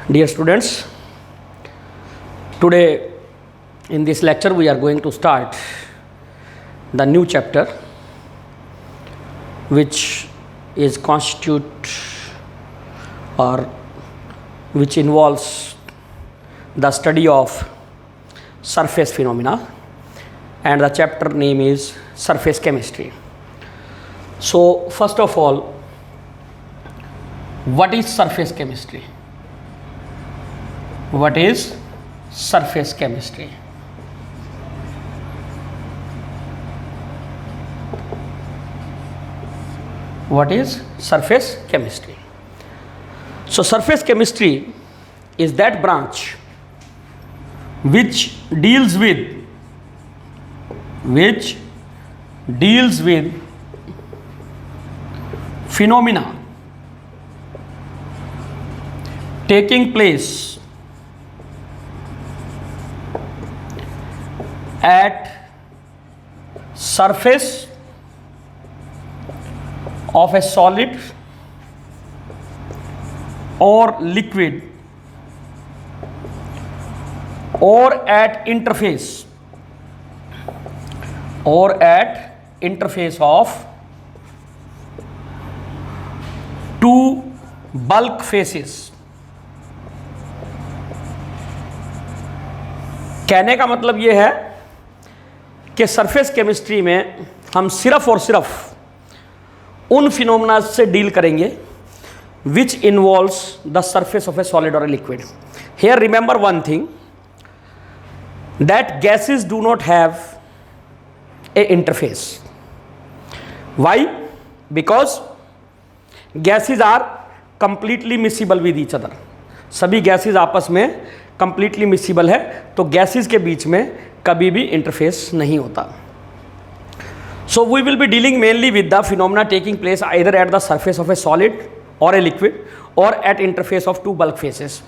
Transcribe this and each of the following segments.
Dear students, today in this lecture we are going to start the new chapter which is constitute or which involves the study of surface phenomena, and the chapter name is surface chemistry. So first of all, what is surface chemistry? What is surface chemistry? What is surface chemistry? So surface chemistry is that branch which deals with phenomena taking place at surface of a solid or liquid or at interface of two bulk phases. कहने का मतलब ये है कि surface chemistry में हम सिर्फ और सिर्फ उन फिनोमेना से डील करेंगे which involves the surface of a solid or a liquid. Here remember one thing, that gases do not have a interface. Why? Because gases are completely miscible with each other. सभी gases आपस में completely miscible है, तो gases के बीच में कभी भी interface नहीं होता. So we will be dealing mainly with the phenomena taking place either at the surface of a solid or a liquid or at interface of two bulk phases.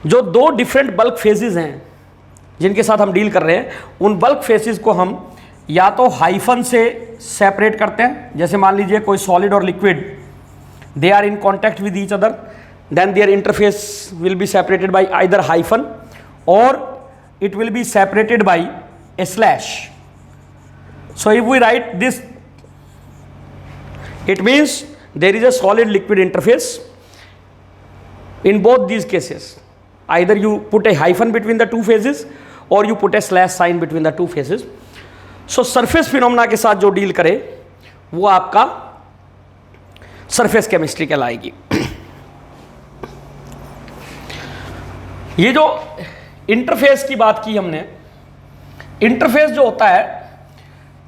जो दो different bulk phases हैं जिनके साथ हम deal कर रहे हैं, उन bulk phases को हम या तो हाइफन से सेपरेट करते हैं, जैसे मान लीजिए कोई सॉलिड और liquid they are in contact with each other, then there interface will be separated by either hyphen or it will be separated by a slash. So if we write this, it means there is a solid liquid interface in both these cases. Either you put a hyphen between the two phases or you put a slash sign between the two phases. So surface phenomena के साथ जो deal करे वो आपका surface chemistry कहलाएगी. ये जो interface की बात की हमने, इंटरफेस जो होता है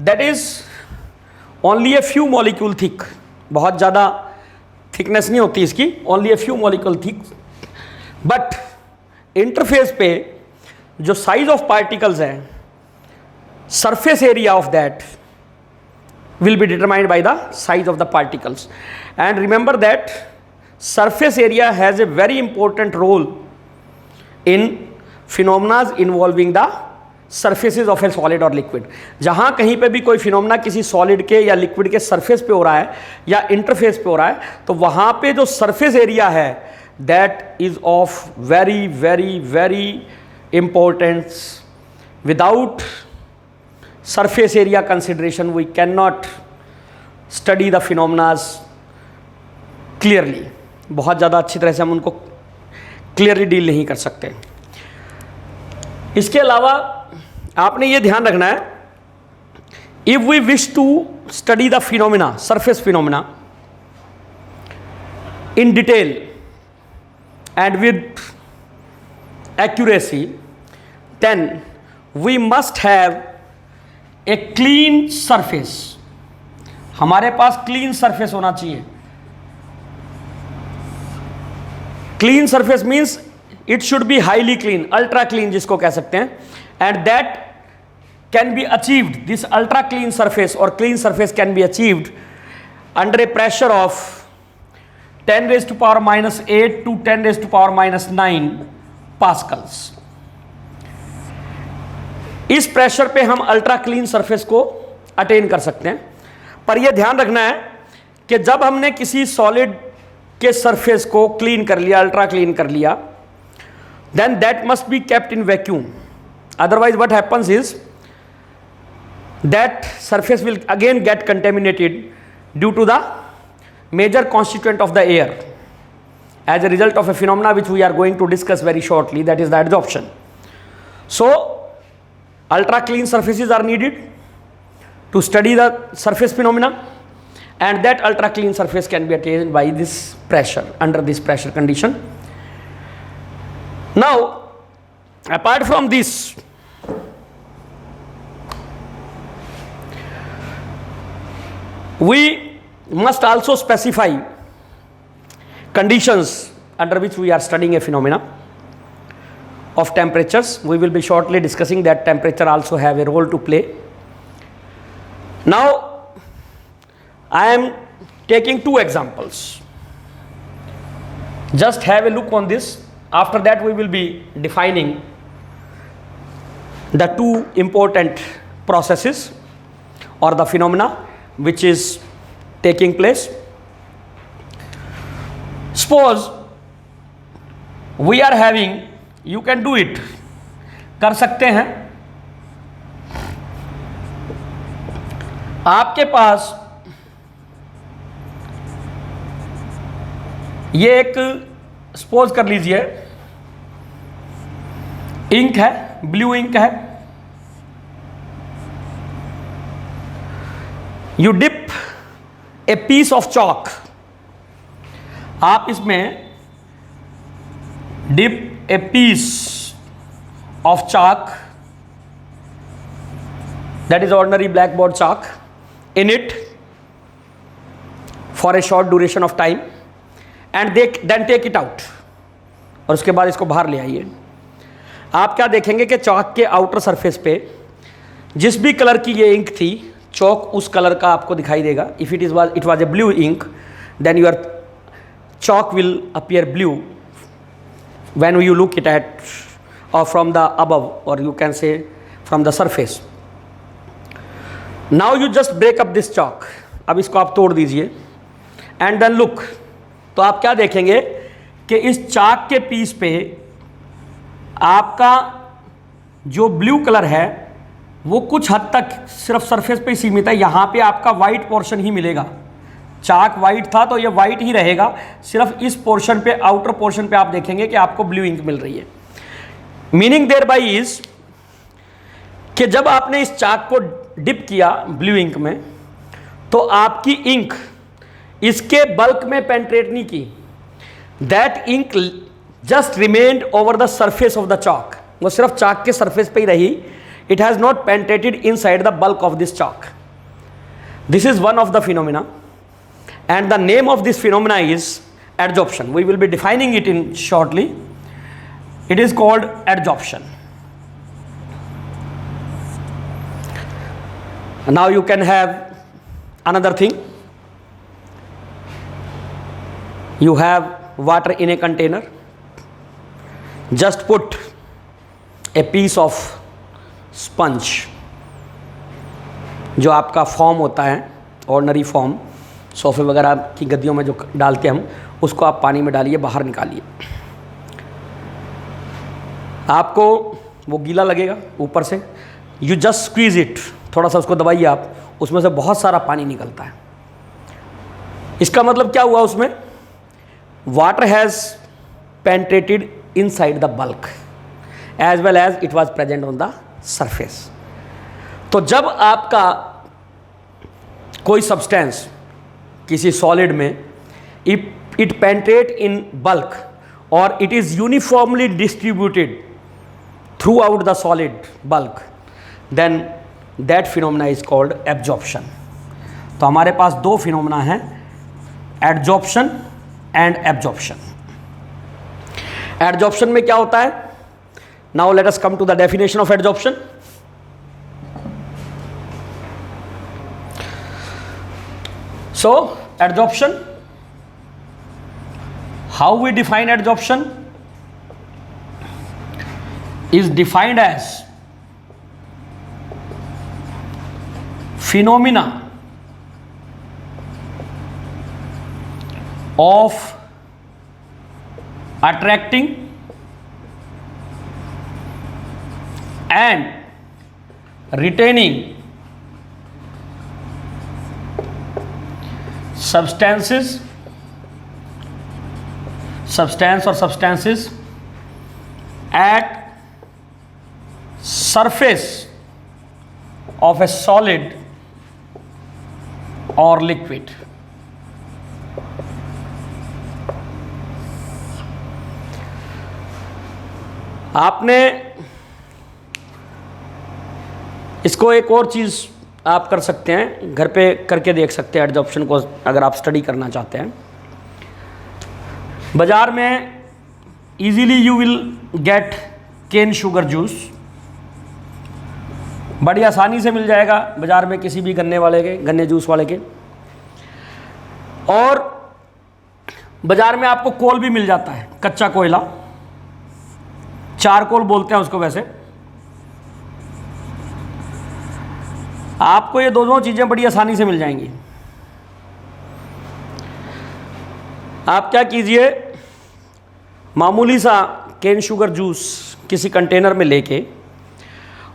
that is only a few molecule thick, बहुत ज़्यादा थिकनेस नहीं होती इसकी, only a few molecule thick, but interface पे जो साइज ऑफ पार्टिकल्स है, surface area of that will be determined by the size of the particles. And remember that surface area has a very important role in phenomena involving the surfaces of a solid or liquid. जहाँ कहीं पे भी कोई phenomena किसी solid के या liquid के surface पे हो रहा है या इंटरफेस पे हो रहा है, तो वहाँ पे जो सरफेस एरिया है that is of very very very importance. Without surface area consideration we cannot study the phenomena clearly. बहुत ज़्यादा अच्छी तरह से हम उनको क्लियरली डील नहीं कर सकते. इसके अलावा आपने ये ध्यान रखना है, if we wish to study the phenomena, surface phenomena in detail and with accuracy, then we must have a clean surface. हमारे पास clean surface होना चाहिए. Clean surface means it should be highly clean, ultra clean जिसको कह सकते हैं, and that can be achieved, this ultra clean surface or clean surface can be achieved under a pressure of 10 raised to power minus 8 to 10 raised to power minus 9 pascals. इस pressure पे हम ultra clean surface को attain कर सकते हैं. पर यह ध्यान रखना है कि जब हमने किसी सॉलिड के सरफेस को क्लीन कर लिया, अल्ट्रा क्लीन कर लिया, then that must be kept in vacuum. Otherwise what happens is that surface will again get contaminated due to the major constituent of the air as a result of a phenomena which we are going to discuss very shortly, that is the adsorption. So ultra clean surfaces are needed to study the surface phenomena, and that ultra clean surface can be attained by this pressure, under this pressure condition. Now apart from this, we must also specify conditions under which we are studying a phenomena of temperatures. We will be shortly discussing that temperature also have a role to play. Now I am taking two examples. Just have a look on this. After that we will be defining the two important processes or the phenomena which is taking place. Suppose we are having, you can do it, कर सकते हैं, आपके पास ये एक suppose कर लीजिए ink है, blue ink है, you dip a piece of chalk, आप इसमें dip a piece of chalk, that is ordinary blackboard chalk, in it for a short duration of time and then take it out, और उसके बाद इसको बाहर ले आइए. आप क्या देखेंगे कि चॉक के आउटर सरफेस पे जिस भी कलर की ये इंक थी, चॉक उस कलर का आपको दिखाई देगा. If it was a blue ink, then your chalk will appear blue when you look it at or from the above, or you can say from the surface. Now you just break up this chalk. अब इसको आप तोड़ दीजिए and then look. तो आप क्या देखेंगे कि इस चाक के पीस पे आपका जो ब्लू कलर है वो कुछ हद तक सिर्फ सरफेस पे ही सीमित है. यहाँ पे आपका वाइट पोर्शन ही मिलेगा. चाक वाइट था तो ये वाइट ही रहेगा. सिर्फ इस पोर्शन पे, आउटर पोर्शन पे आप देखेंगे कि आपको ब्लू इंक मिल रही है. मीनिंग देयर बाई इज कि जब आपने इस चाक को डिप किया ब्लू इंक में, तो आपकी इंक इसके बल्क में पेंट्रेट नहीं की. That ink just remained over the surface of the chalk. वो सिर्फ चाक के सरफेस पे ही रही. It has not penetrated inside the bulk of this chalk. This is one of the phenomena. And the name of this phenomena is adsorption. We will be defining it in shortly. It is called adsorption. Now you can have another thing. You have water in a container. Just put a piece of sponge, जो आपका form होता है, ordinary form, सोफे वगैरह की गद्दियों में जो डालते हैं हम, उसको आप पानी में डालिए, बाहर निकालिए. आपको वो गीला लगेगा ऊपर से. यू जस्ट स्क्वीज इट, थोड़ा सा उसको दबाइए आप, उसमें से बहुत सारा पानी निकलता है. इसका मतलब क्या हुआ, उसमें water has penetrated inside the bulk as well as it was present on the surface. तो जब आपका कोई सब्सटेंस किसी सॉलिड में, इट पेंट्रेट इन बल्क और it is uniformly distributed throughout the solid bulk, then that phenomena is called absorption. तो हमारे पास दो फिनोमिना हैं, एडजॉर्प्शन एंड एब्जॉर्प्शन. एडजॉर्प्शन में क्या होता है? Now let us come to the definition of adsorption. So adsorption, how we define adsorption is defined as phenomena of attracting and retaining substance or substances at surface of a solid or liquid. आपने इसको एक और चीज़ आप कर सकते हैं, घर पे करके देख सकते हैं एडजॉर्प्शन को, अगर आप स्टडी करना चाहते हैं। बाज़ार में easily you will get cane sugar juice, बड़ी आसानी से मिल जाएगा बाज़ार में किसी भी गन्ने जूस वाले के। और बाज़ार में आपको कोल भी मिल जाता है, कच्चा कोयला, चारकोल बोलते हैं उसको वैसे। आपको ये दोनों चीज़ें बड़ी आसानी से मिल जाएंगी। आप क्या कीजिए, मामूली सा केन शुगर जूस किसी कंटेनर में लेके,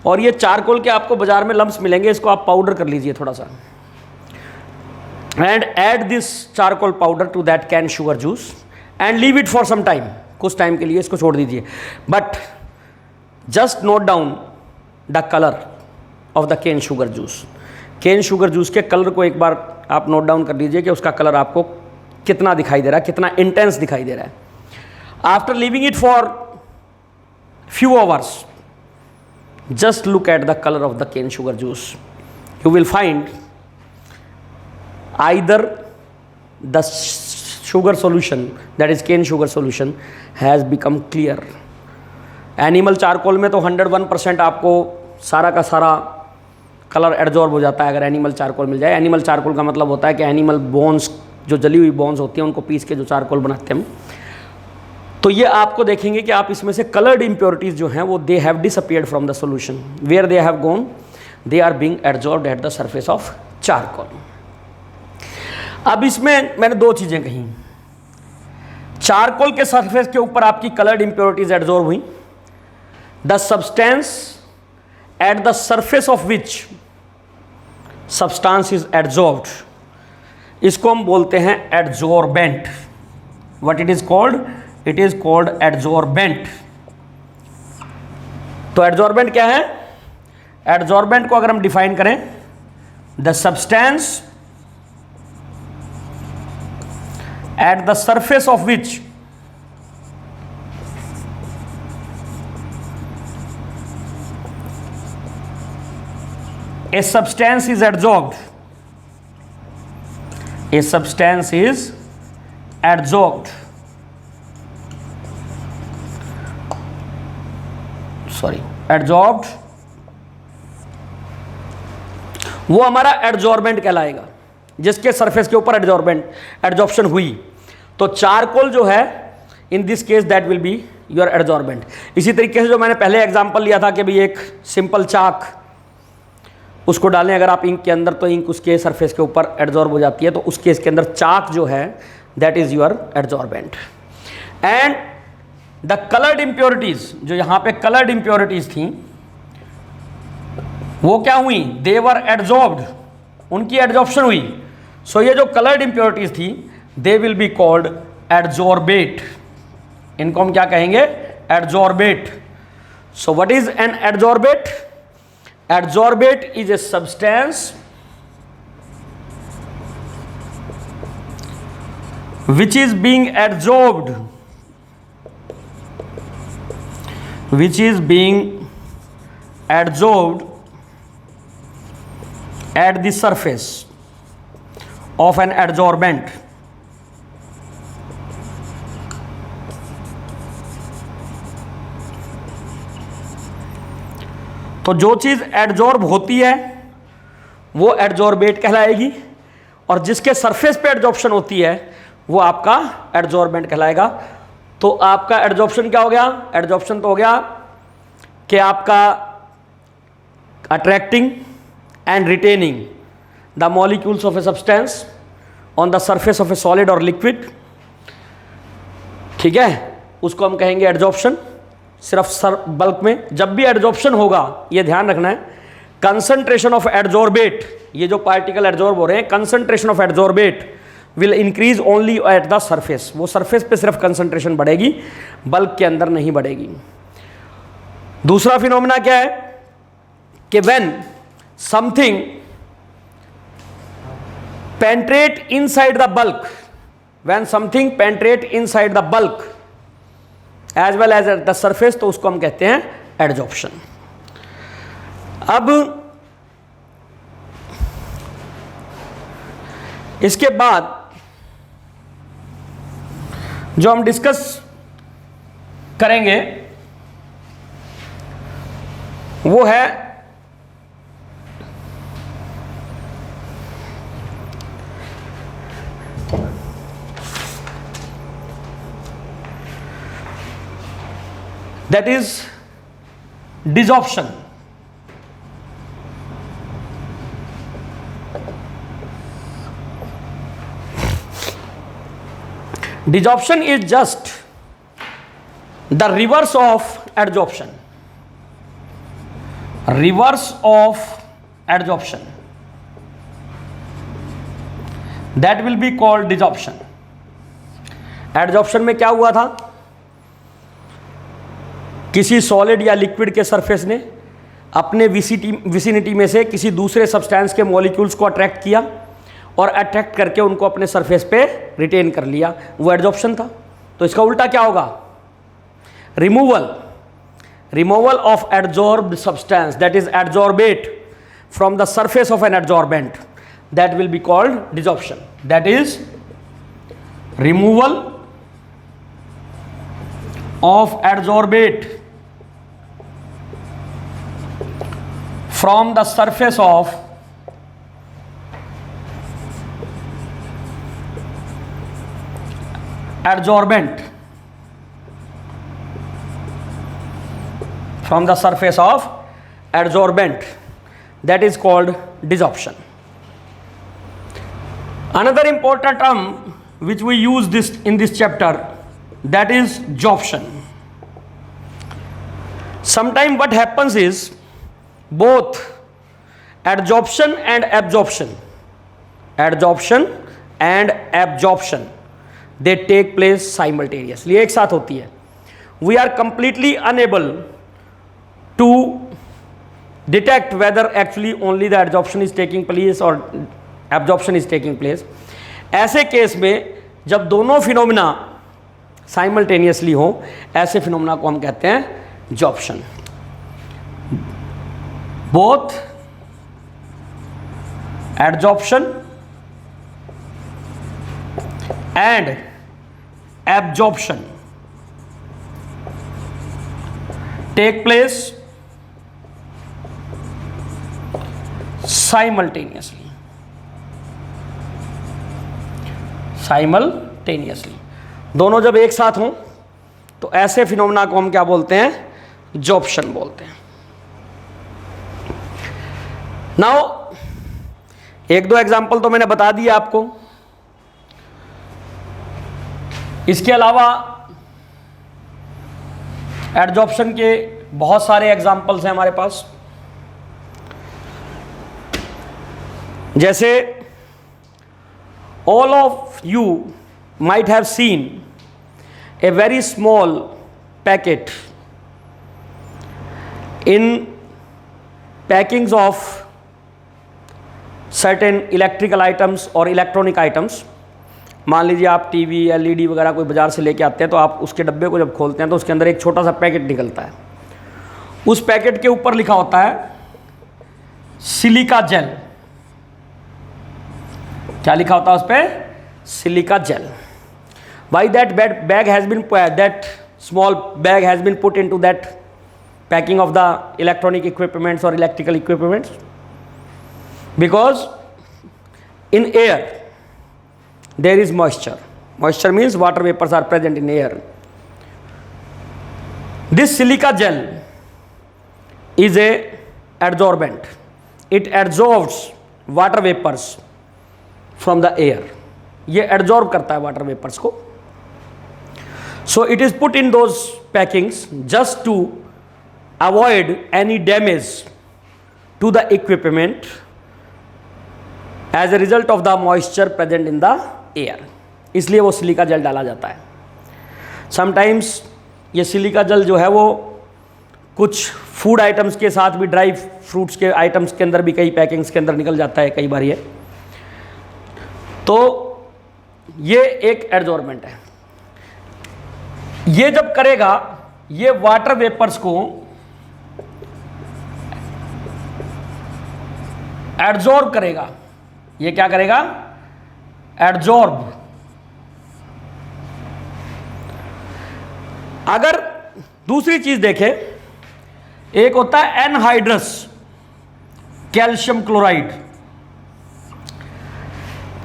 और ये चारकोल के आपको बाज़ार में लम्स मिलेंगे, इसको आप पाउडर कर लीजिए थोड़ा सा, and add this charcoal powder to that cane sugar juice and leave it for some time, कुछ टाइम के लिए इसको छोड़ दीजिए। But just note down the colour of the cane sugar juice. Cane sugar juice के colour को एक बार आप नोट डाउन कर लीजिए कि उसका कलर आपको कितना दिखाई दे रहा है, कितना इंटेंस दिखाई दे रहा है। After leaving it for few hours, just look at the color of the cane sugar juice. You will find either the sugar solution, that is cane sugar solution, has become clear. Animal charcoal में तो 101% आपको सारा का सारा colour absorb हो जाता है अगर एनिमल चारकोल मिल जाए। एनिमल चारकोल का मतलब होता है कि एनिमल बोन्स, जो जली हुई बोन्स होती हैं, उनको पीस के जो चारकोल बनाते हैं हम, तो ये आपको देखेंगे कि आप इसमें से कलर्ड इम्प्योरिटीज़ जो हैं वो they have disappeared from the solution, where they have gone they are being absorbed at the surface of charcoal. अब इसमें मैंने दो चीज़ें कही, चारकोल के सरफेस के ऊपर आपकी कलर्ड इम्प्योरिटीज एब्जॉर्ब हुई, the substance eight the surface of which substance is absorbed, इसको हम बोलते हैं adsorbent. What it is called? It is called adsorbent. तो एड्जॉर्बेंट क्या है? एड्जॉर्बेंट को अगर हम डिफाइन करें, the substance eight the surface of which a substance is adsorbed, a substance is adsorbed, adsorbed, वो हमारा एड्जॉर्बेंट कहलाएगा, जिसके सरफेस के ऊपर एड्जॉर्प्शन हुई। तो चारकोल जो है, in this case that will be your adsorbent. इसी तरीके से जो मैंने पहले एग्जांपल लिया था कि भाई एक सिंपल चाक, उसको डालें अगर आप इंक के अंदर, तो इंक उसके सरफेस के ऊपर एड्जॉर्ब हो जाती है, तो उस केस के अंदर चाक जो है that is your adsorbent. And the coloured impurities, जो यहाँ पे कलर्ड इंप्योरिटीज थी, वो क्या हुई? दे वर एड्जॉर्ब्ड, उनकी एड्जॉर्प्शन हुई। सो ये जो कलर्ड इंप्योरिटीज थी, they will be called adsorbate. इनको हम क्या कहेंगे? Adsorbate. So what is an adsorbate? Adsorbate is a substance which is being adsorbed, at the surface of an adsorbent. तो जो चीज़ एड्जॉर्ब होती है वो एड्जॉर्बेट कहलाएगी, और जिसके सरफेस पे एड्जॉर्प्शन होती है वो आपका एड्जॉर्बेंट कहलाएगा। तो आपका एड्जॉर्प्शन क्या हो गया? एड्जॉर्प्शन तो हो गया कि आपका attracting and retaining the molecules of a substance on the surface of A solid और लिक्विड, ठीक है, उसको हम कहेंगे एड्जॉर्प्शन। सिर्फ बल्क में। जब भी एडजॉर्प्शन होगा, ये ध्यान रखना है, कंसंट्रेशन ऑफ एडजॉर्बेट, ये जो पार्टिकल एडजॉर्ब हो रहे हैं, concentration of adsorbate will increase only eight the surface. वो सरफेस पे सिर्फ कंसंट्रेशन बढ़ेगी, बल्क के अंदर नहीं बढ़ेगी। दूसरा फिनोमेना क्या है कि when something penetrate inside the bulk, when something penetrate inside the bulk as well as at the surface, तो उसको हम कहते हैं एडजॉर्प्शन। अब इसके बाद जो हम डिस्कस करेंगे वो है that is desorption. Desorption is just the reverse of adsorption. Reverse of adsorption. That will be called desorption. Adsorption में क्या हुआ था? किसी सॉलिड या लिक्विड के सरफेस ने अपने विसिनिटी में से किसी दूसरे सब्सटेंस के मॉलिक्यूल्स को अट्रैक्ट किया और अट्रैक्ट करके उनको अपने सरफेस पे रिटेन कर लिया, वो एडजॉर्प्शन था। तो इसका उल्टा क्या होगा? Removal of adsorbed substance, that is adsorbate from the surface of an adsorbent, that will be called desorption. That is removal of adsorbate from the surface of adsorbent, from the surface of adsorbent, that is called desorption. Another important term which we use this in this chapter, that is jorption. Sometime what happens is both adsorption and absorption they take place simultaneously, एक साथ होती है। We are completely unable to detect whether actually only the adsorption is taking place or absorption is taking place. ऐसे case में जब दोनों phenomena simultaneously हो, ऐसे फिनोमिना को हम कहते हैं sorption. Both adsorption and absorption take place simultaneously. दोनों जब एक साथ हों तो ऐसे फिनोमेना को हम क्या बोलते हैं? जॉर्प्शन बोलते हैं। नाउ एक दो एग्जांपल तो मैंने बता दिया आपको, इसके अलावा एडजॉर्प्शन के बहुत सारे एग्जाम्पल्स हैं हमारे पास। जैसे all of you might have seen a very small packet in packings of certain electrical items और इलेक्ट्रॉनिक आइटम्स। मान लीजिए आप टीवी एलईडी वगैरह कोई बाज़ार से लेके आते हैं, तो आप उसके डब्बे को जब खोलते हैं तो उसके अंदर एक छोटा सा पैकेट निकलता है। उस पैकेट के ऊपर लिखा होता है सिलिका जेल। क्या लिखा होता है उस पर? Silica gel. Why that bag has been, that small bag has been put into that packing of the electronic equipments और electrical equipments? Because in air there is moisture means water vapors are present in air. This silica gel is a adsorbent, it absorbs water vapors from the air. ये absorb करता है water vapors को। So it is put in those packings just to avoid any damage to the equipment as a result of the moisture present in the air. इसलिए वो silica gel डाला जाता है. Sometimes ये silica gel जो है वो कुछ फूड आइटम्स के साथ भी, ड्राई फ्रूट्स के आइटम्स के अंदर भी, कई पैकिंग्स के अंदर निकल जाता है कई बार ये. तो ये एक एडजॉर्बेंट है. ये जब करेगा ये वाटर वेपर्स को एडजॉर्ब करेगा. ये क्या करेगा? एडजॉर्ब. अगर दूसरी चीज देखें, एक होता है anhydrous calcium chloride.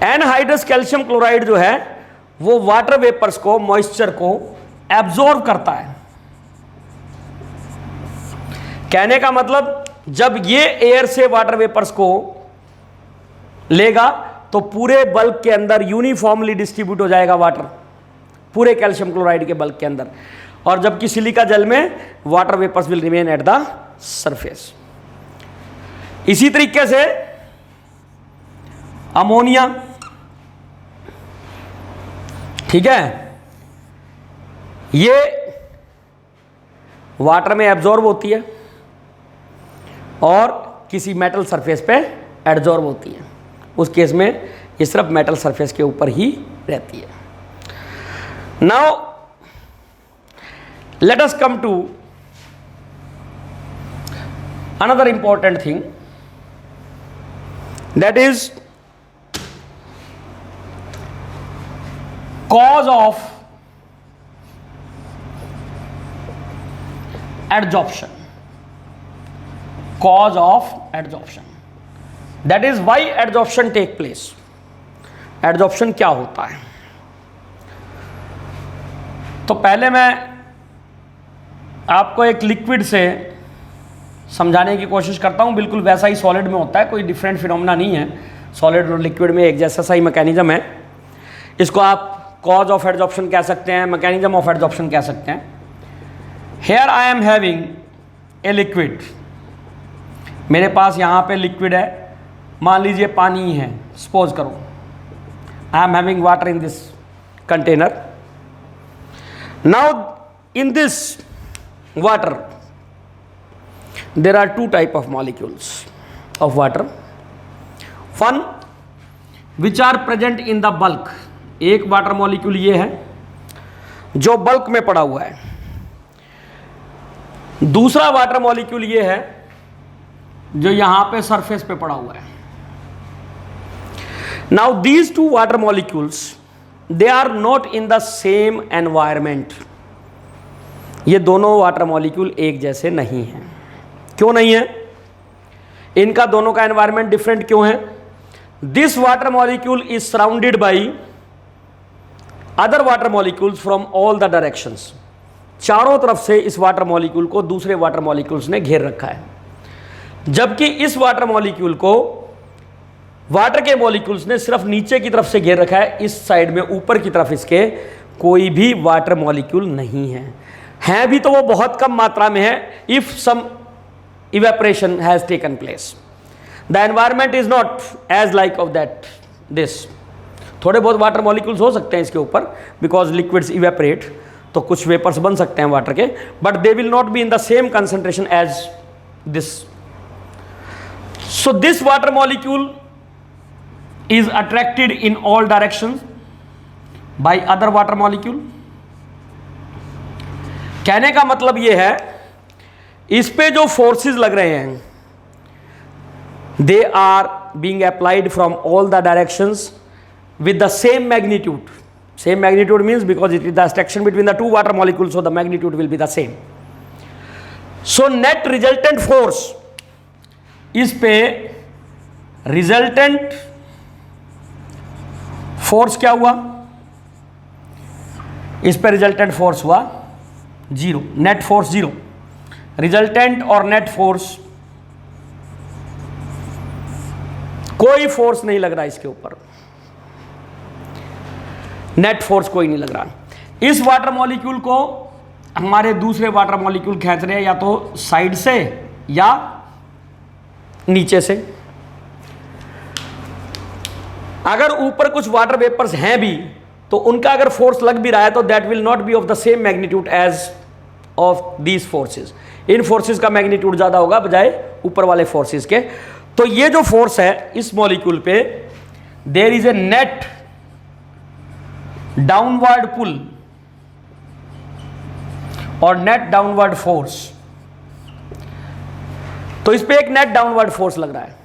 Anhydrous calcium chloride जो है वो वाटर वेपर्स को, मॉइस्चर को एब्जॉर्ब करता है. कहने का मतलब जब ये एयर से वाटर वेपर्स को लेगा तो पूरे बल्क के अंदर यूनिफॉर्मली डिस्ट्रीब्यूट हो जाएगा वाटर, पूरे कैल्शियम क्लोराइड के बल्क के अंदर. और जबकि सिलिका जेल में water vapours will remain at the surface. इसी तरीके से अमोनिया, ठीक है, ये वाटर में एब्जॉर्ब होती है और किसी मेटल सरफेस पे एडजॉर्ब होती है. उस केस में ये सिर्फ मेटल सरफेस के ऊपर ही रहती है. Now let us come to another important thing, that is cause of adsorption. Cause of adsorption, that is why adsorption take place. adsorption क्या होता है? तो पहले मैं आपको एक लिक्विड से समझाने की कोशिश करता हूँ. बिल्कुल वैसा ही सॉलिड में होता है, कोई डिफरेंट फिनोमेना नहीं है. सॉलिड और लिक्विड में एक जैसा सा ही मैकेनिज्म है. इसको आप कॉज ऑफ एडजॉर्प्शन कह सकते हैं, मैकेनिज्म ऑफ एडजॉर्प्शन कह सकते हैं. Here I am having a liquid. मेरे पास यहाँ पे लिक्विड है, मान लीजिए पानी है, सपोज करो. I am having water in this container. Now in this water there are two type of molecules of water. One which are present in the bulk. एक वाटर मॉलिक्यूल ये है जो बल्क में पड़ा हुआ है. दूसरा वाटर मॉलिक्यूल ये है जो यहां पे सरफेस पे पड़ा हुआ है. Now these two water molecules they are not in the same environment. ये दोनों वाटर मॉलिक्यूल एक जैसे नहीं हैं. क्यों नहीं है? इनका दोनों का एनवायरनमेंट डिफरेंट क्यों है? This water molecule is surrounded by other water molecules from all the directions. चारों तरफ से इस वाटर मॉलिक्यूल को दूसरे वाटर मॉलिक्यूल्स ने घेर रखा है. जबकि इस वाटर मॉलिक्यूल को वाटर के मॉलिक्यूल्स ने सिर्फ नीचे की तरफ से घेर रखा है. इस साइड में ऊपर की तरफ इसके कोई भी वाटर मॉलिक्यूल नहीं है. हैं भी तो वो बहुत कम मात्रा में है. If some evaporation has taken place, the environment is not as like of that this. थोड़े बहुत वाटर मॉलिक्यूल्स हो सकते हैं इसके ऊपर, बिकॉज लिक्विड्स इवेपोरेट, तो कुछ वेपर्स बन सकते हैं वाटर के, but they will not be in the same concentration as this. So this water molecule is attracted in all directions by other water molecule. कहने का मतलब यह है इस पे जो फोर्सेस लग रहे हैं they are being applied from all the directions with the same magnitude. Same magnitude means because it is the attraction between the two water molecules, so the magnitude will be the same. So net resultant force, इस पे resultant force क्या हुआ? इस पे resultant force हुआ 0, net force 0. resultant और net force कोई force नहीं लग रहा इसके ऊपर, नेट फोर्स कोई नहीं लग रहा. इस वाटर मॉलिक्यूल को हमारे दूसरे वाटर मॉलिक्यूल खींच रहे हैं या तो साइड से या नीचे से। अगर ऊपर कुछ वाटर वेपर्स हैं भी तो उनका अगर फोर्स लग भी रहा है तो that will not be of the same magnitude as of these forces. इन फोर्सेस का मैग्नीट्यूड ज्यादा होगा बजाय ऊपर वाले फोर्सेस के। तो ये जो फोर्स है इस मॉलिक्यूल पे, there is a net downward pull और नेट डाउनवर्ड फोर्स। तो इस पे एक नेट डाउनवर्ड फोर्स लग रहा है।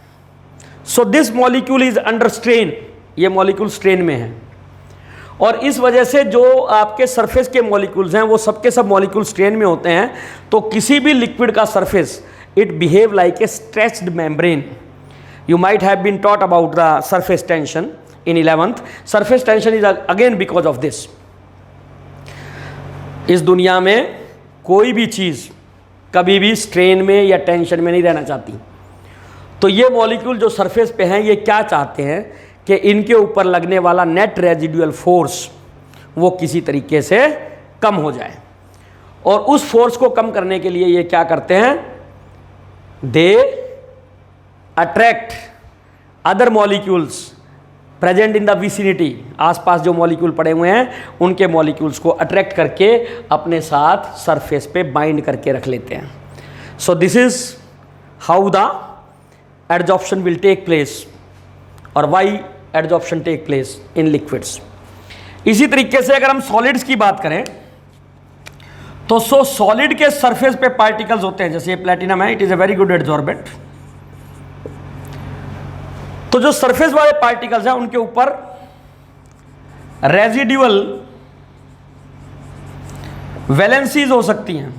So this molecule is under strain, ये मॉलिक्यूल स्ट्रेन में है और इस वजह से जो आपके सरफेस के मॉलिक्यूल्स हैं वो सबके सब मॉलिक्यूल स्ट्रेन में होते हैं। तो किसी भी लिक्विड का surface it behave like a stretched membrane. You might have been taught about the surface tension in 11th। Surface tension is again because of this. इस दुनिया में कोई भी चीज कभी भी स्ट्रेन में या टेंशन में नहीं रहना चाहती। तो ये मॉलिक्यूल जो सरफेस पे हैं ये क्या चाहते हैं कि इनके ऊपर लगने वाला नेट रेजिडुअल फोर्स वो किसी तरीके से कम हो जाए। और उस फोर्स को कम करने के लिए ये क्या करते हैं, they attract other molecules present in the vicinity. आसपास जो मॉलिक्यूल पड़े हुए हैं उनके मॉलिक्यूल्स को अट्रैक्ट करके अपने साथ सरफेस पे बाइंड करके रख लेते हैं। So this is how the adsorption will take place और why adsorption take place in liquids. इसी तरीके से अगर हम सॉलिड्स की बात करें तो सॉलिड के सरफेस पे पार्टिकल्स होते हैं, जैसे ये प्लेटिनम है, it is a very good adsorbent. तो जो सरफेस वाले पार्टिकल्स हैं उनके ऊपर रेजिडुअल वैलेंसीज हो सकती हैं।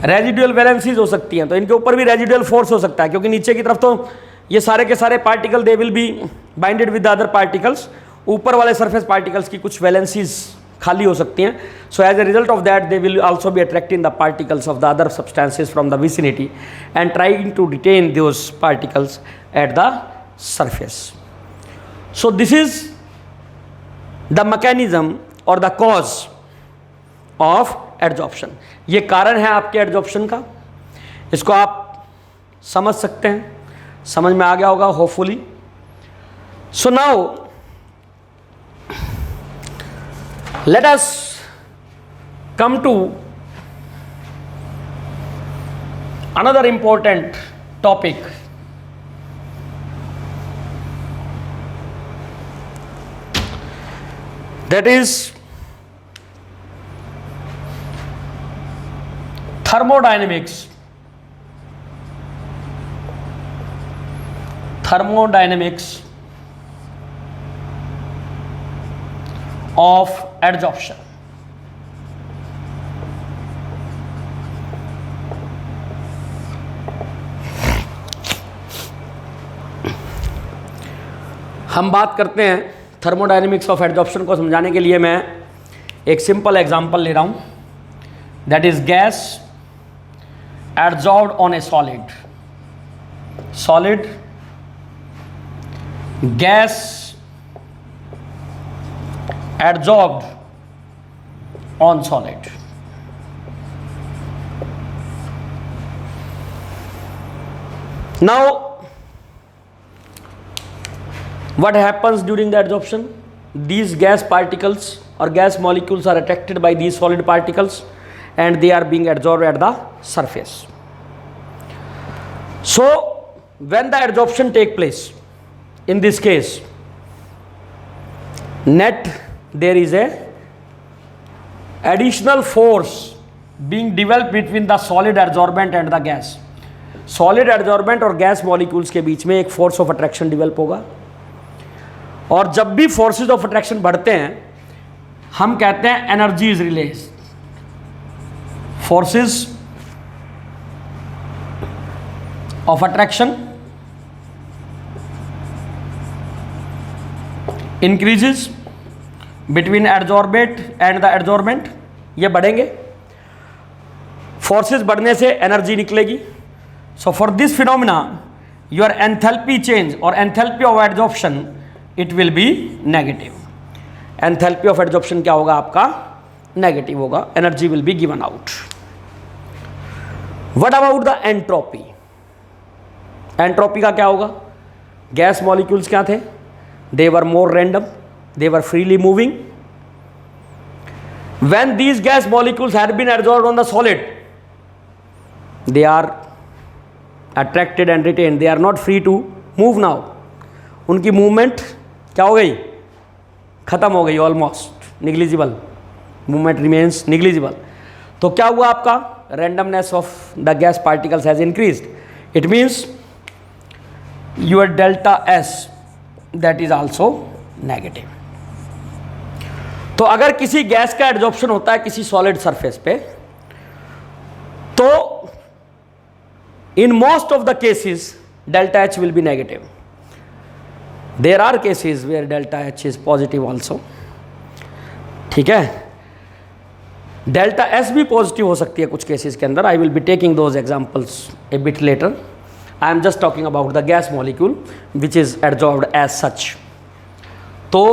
रेजिडुअल वैलेंसीज हो सकती हैं तो इनके ऊपर भी रेजिडुअल फोर्स हो सकता है, क्योंकि नीचे की तरफ तो ये सारे के सारे particle they will be binded with other particles. ऊपर वाले सरफेस पार्टिकल्स की कुछ वैलेंसीज खाली हो सकती हैं। So as a result of that they will also be attracting the particles of the other substances from the vicinity and trying to detain those particles at the surface. So this is the mechanism और the cause of adsorption. ये कारण है आपके adsorption का। इसको आप समझ सकते हैं, समझ में आ गया होगा hopefully. So now let us come to another important topic, that is thermodynamics. Thermodynamics of adsorption. हम बात करते हैं थर्मोडायनेमिक्स ऑफ एडजॉर्प्शन को समझाने के लिए मैं एक सिंपल एग्जांपल ले रहा हूं, that is gas adsorbed on a solid. Solid gas adsorbed on solid. Now what happens during the adsorption? These gas particles or gas molecules are attracted by these solid particles and they are being adsorbed at the surface. So when the adsorption take place, in this case net there is a additional force being developed between the solid adsorbent and the gas. Solid adsorbent और gas molecules के बीच में एक force of attraction develop होगा और जब भी forces of attraction बढ़ते हैं हम कहते हैं energy is release. Forces of attraction increases between adsorbate and the adsorbent, ये बढ़ेंगे। फोर्सेस बढ़ने से एनर्जी निकलेगी। So for this phenomena your enthalpy change और enthalpy of adsorption it will be negative. Enthalpy of adsorption क्या होगा आपका, negative होगा, energy will be given out. What about the entropy? Entropy का क्या होगा? गैस मॉलिक्यूल्स क्या थे? They were more random, they were freely moving. When these gas molecules had been absorbed on the solid, they are attracted and retained, they are not free to move now। उनकी movement क्या हो गई? खत्म हो गई, almost negligible, movement remains negligible. तो क्या हुआ आपका? Randomness of the gas particles has increased. It means your delta S that is also negative. तो अगर किसी गैस का एडजॉर्प्शन होता है किसी सॉलिड सरफेस पे, तो in most of the cases delta H will be negative. There are cases where delta H is positive also, ठीक है। डेल्टा एस भी पॉजिटिव हो सकती है कुछ केसेस के अंदर। I will be taking those examples a bit later. I am just talking about the gas molecule which is adsorbed as such. तो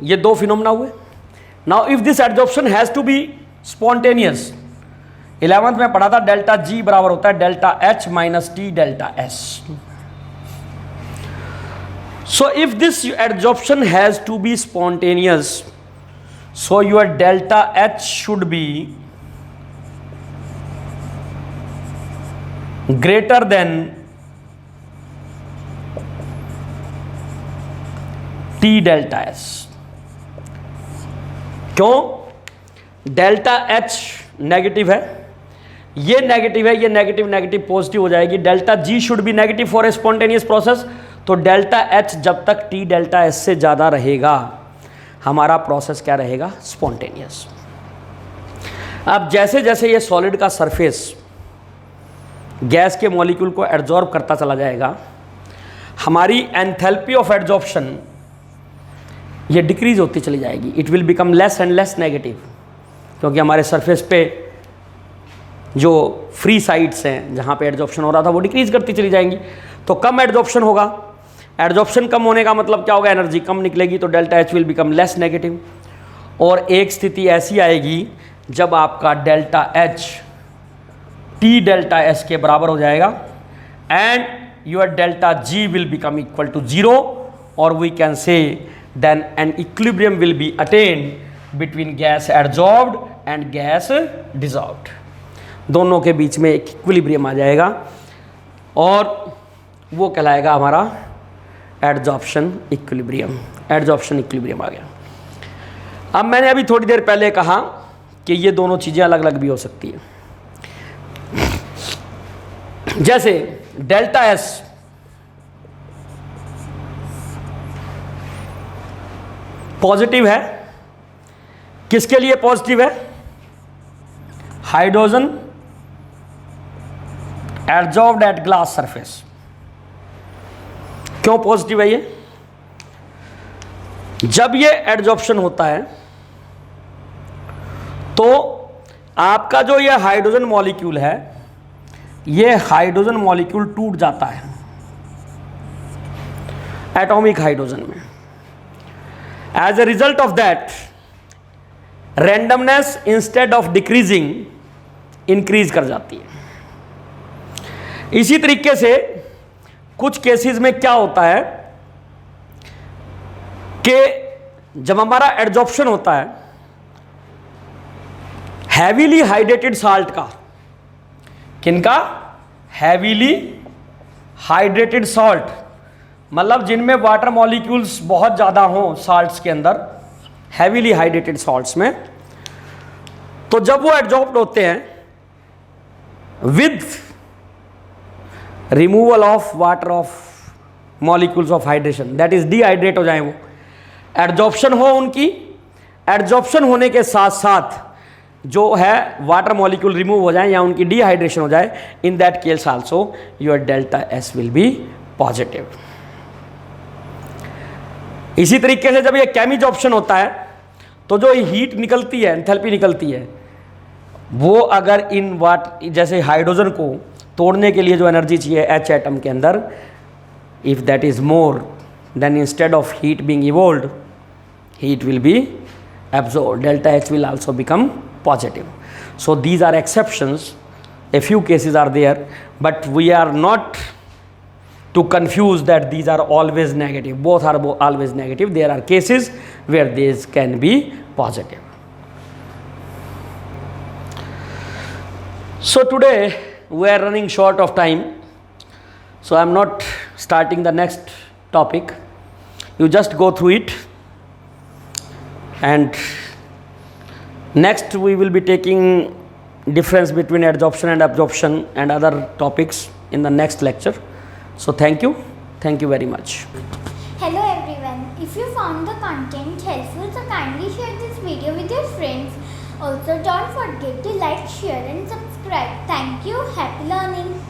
ये दो फिनोमेना हुए। Now if this adsorption has to be spontaneous, 11th में पढ़ा था delta G बराबर होता है delta H minus T delta S. So if this adsorption has to be spontaneous, so your delta H should be greater then T delta S. क्यों? Delta H negative है, ये negative है, ये negative negative positive हो जाएगी। Delta G should be negative for a spontaneous process. तो delta H जब तक टी डेल्टा एस से ज़्यादा रहेगा, हमारा प्रोसेस क्या रहेगा? स्पॉन्टेनियस। अब जैसे जैसे ये सॉलिड का सरफेस गैस के मॉलिक्यूल को एड्जॉर्ब करता चला जाएगा, हमारी एंथैल्पी ऑफ एड्जॉर्प्शन ये डिक्रीज होती चली जाएगी। It will become less and less negative, क्योंकि हमारे सरफेस पे जो फ्री साइड्स हैं जहाँ पे एड्जॉर्प्शन हो रहा था वो डिक्रीज करती चली जाएंगी। तो कम एड्जॉर्प्शन होगा। एड्जॉर्प्शन कम होने का मतलब क्या होगा? एनर्जी कम निकलेगी, तो delta H will become less negative. और एक स्थिति ऐसी आएगी जब आपका delta H T delta S के बराबर हो जाएगा and your delta G will become equal to 0, और we can say then an equilibrium will be attained between gas adsorbed and gas dissolved. दोनों के बीच में एक इक्विलिब्रियम आ जाएगा और वो कहलाएगा हमारा एड्जॉर्प्शन इक्विलिब्रियम। एड्जॉर्प्शन इक्विलिब्रियम आ गया। अब मैंने अभी थोड़ी देर पहले कहा कि ये दोनों चीज़ें अलग अलग भी हो सकती हैं। जैसे डेल्टा एस पॉजिटिव है, किसके लिए पॉजिटिव है? Hydrogen adsorbed at glass surface. क्यों पॉजिटिव है ये? जब ये एड्जॉर्प्शन होता है तो आपका जो ये हाइड्रोजन मॉलिक्यूल है, ये हाइड्रोजन मॉलिक्यूल टूट जाता है एटॉमिक हाइड्रोजन में। As a result of that, randomness instead of decreasing increase कर जाती है। इसी तरीके से कुछ केसेस में क्या होता है कि जब हमारा एड्जॉर्प्शन होता है हैवीली हाइड्रेटेड साल्ट का, किनका? हैवीली हाइड्रेटेड सॉल्ट, मतलब जिनमें वाटर मॉलिक्यूल्स बहुत ज़्यादा हों साल्ट्स के अंदर, हैवीली हाइड्रेटेड सॉल्ट्स में। तो जब वो एड्जॉर्ब्ड होते हैं with removal of water of molecules of hydration, that is dehydrate हो जाए, वो एड्जॉर्प्शन हो उनकी, एड्जॉर्प्शन होने के साथ साथ जो है वाटर मॉलिक्यूल रिमूव हो जाए या उनकी डिहाइड्रेशन हो जाए, in that case also your delta S will be positive. इसी तरीके से जब ये केमिज ऑप्शन होता है तो जो हीट निकलती है, एंथैल्पी निकलती है, वो अगर इन जैसे हाइड्रोजन को तोड़ने के लिए जो एनर्जी चाहिए एच एटम के अंदर, if that is more then instead of heat being evolved, heat will be absorbed. Delta H will also become positive. So these are exceptions. A few cases are there, but we are not to confuse that these are always negative. Both are always negative. There are cases where these can be positive. So today we are running short of time, so I am not starting the next topic. You just go through it, and next we will be taking difference between adsorption and absorption and other topics in the next lecture. So thank you very much. Hello everyone, if you found the content helpful, so kindly share this video with your friends. Also don't forget to like, share and subscribe. Thank you. Happy learning.